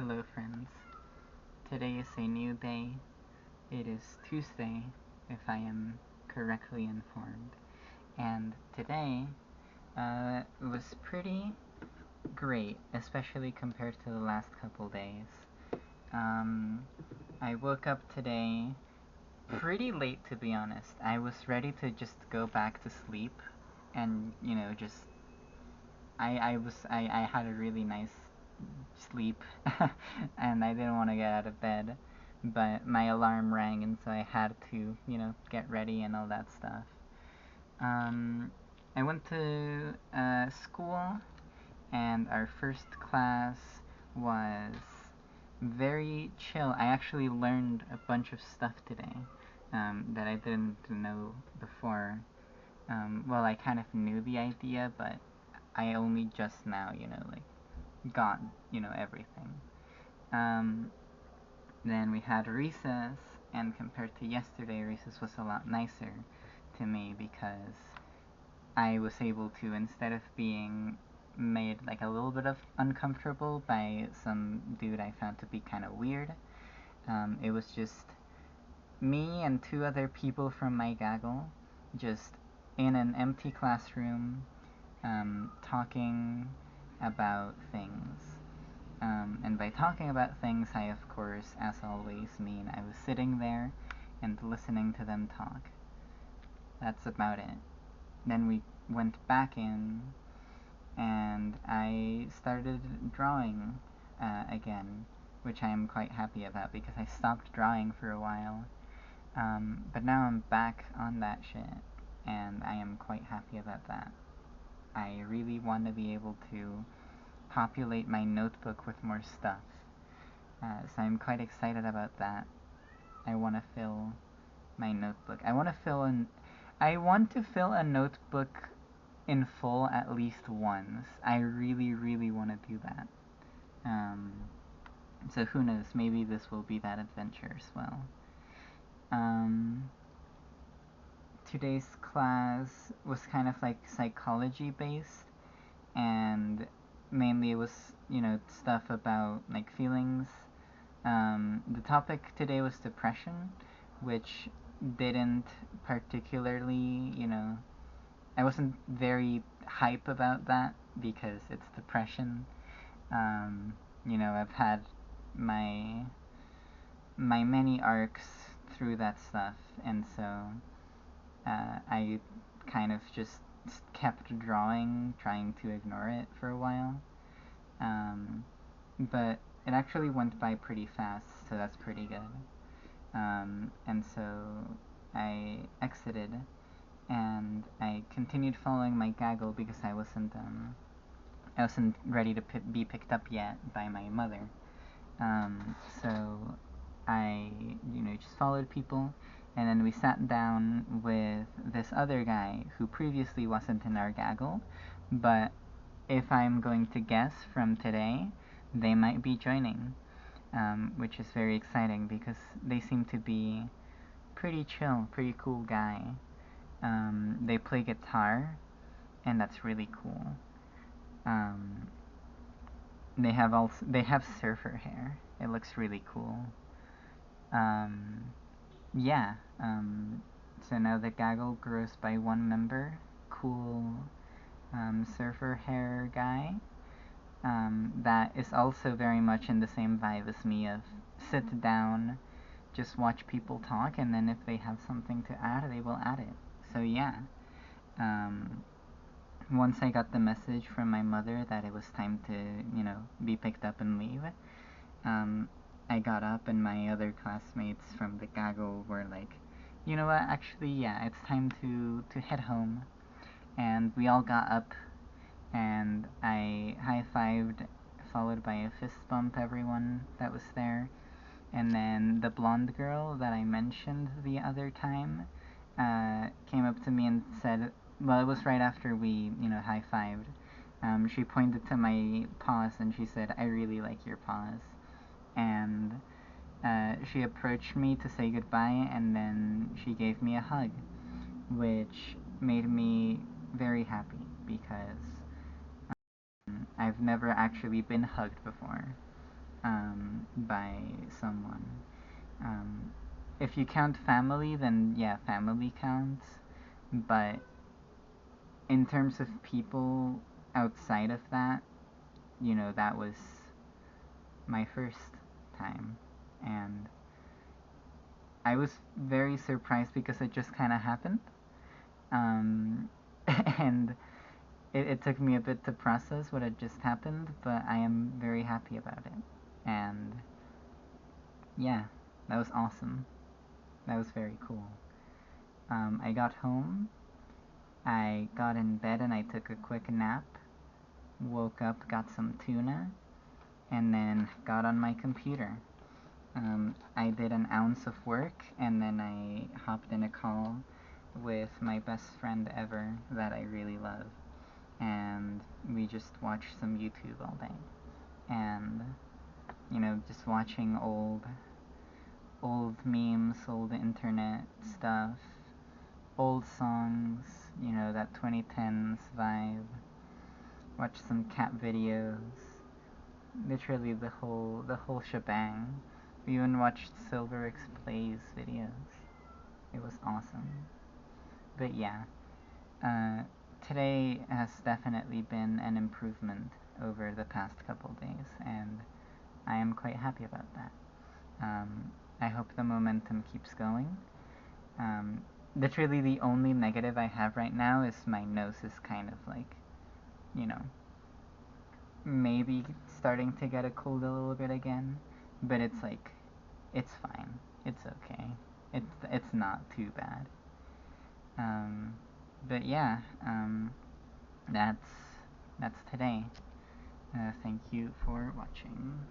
Hello, friends. Today is a new day. It is Tuesday, if I am correctly informed. And today was pretty great, especially compared to the last couple days. Um, I woke up today pretty late, to be honest. I was ready to just go back to sleep and, just. I had a really nice sleep and I didn't want to get out of bed, but my alarm rang and so I had to, get ready and all that stuff. Um, I went to school and our first class was very chill. I actually learned a bunch of stuff today that I didn't know before. Well, I kind of knew the idea, but I only just now, got, everything. Um, then we had recess, and compared to yesterday, recess was a lot nicer to me because I was able to, instead of being made like a little bit of uncomfortable by some dude I found to be kind of weird, it was just me and two other people from my gaggle just in an empty classroom talking about things. And by talking about things, I of course, as always, mean I was sitting there and listening to them talk. That's about it. Then we went back in, and I started drawing again, which I am quite happy about because I stopped drawing for a while. But now I'm back on that shit, and I am quite happy about that. I really want to be able to populate my notebook with more stuff. So I'm quite excited about that. I want to fill my notebook. I want to fill a notebook in full at least once. I really, really want to do that. Um, so who knows? Maybe this will be that adventure as well. Um, Today's class was kind of like psychology based, and mainly it was stuff about like feelings. The topic today was depression, which didn't particularly, I wasn't very hype about that because it's depression. I've had my my many arcs through that stuff, and so I kind of just kept drawing, trying to ignore it for a while. But it actually went by pretty fast, so that's pretty good. And so I exited, and I continued following my gaggle because I wasn't ready to be picked up yet by my mother. So I, just followed people, and then we sat down with this other guy who previously wasn't in our gaggle, but if I'm going to guess from today, they might be joining, which is very exciting because they seem to be pretty chill, pretty cool guy. They play guitar, and that's really cool. Um, they have surfer hair. It looks really cool. Um, yeah. So now the gaggle grows by one member. Cool. Surfer hair guy. That is also very much in the same vibe as me of sit down, just watch people talk, and then if they have something to add, they will add it. So yeah. Um, Once I got the message from my mother that it was time to, be picked up and leave, um, I got up and my other classmates from the gaggle were like, you know what, actually, yeah, it's time to head home. And we all got up and I high-fived, followed by a fist bump everyone that was there. And then the blonde girl that I mentioned the other time came up to me and said, well, it was right after we, high-fived. She pointed to my paws and she said, I really like your paws. And she approached me to say goodbye and then she gave me a hug, which made me very happy because I've never actually been hugged before. by someone. Um, if you count family, then yeah, family counts. But in terms of people outside of that, that was my first time. And I was very surprised because it just kind of happened. Um, and it took me a bit to process what had just happened, but I am very happy about it. And yeah, that was awesome. That was very cool. I got home, I got in bed, and I took a quick nap. Woke up, got some tuna, and then got on my computer. I did an ounce of work, and then I hopped in a call with my best friend ever that I really love. And we just watched some YouTube all day. And, just watching old memes, old internet stuff, old songs, that 2010s vibe. Watch some cat videos. Literally the whole shebang. We even watched Silverix Plays videos. It was awesome. But yeah, uh, today has definitely been an improvement over the past couple days, and I am quite happy about that. I hope the momentum keeps going. Literally, the only negative I have right now is my nose is kind of like, you know, maybe starting to get a cold a little bit again, but it's like, it's fine. It's okay. It's not too bad. Um, but yeah, that's that's today. Thank you for watching.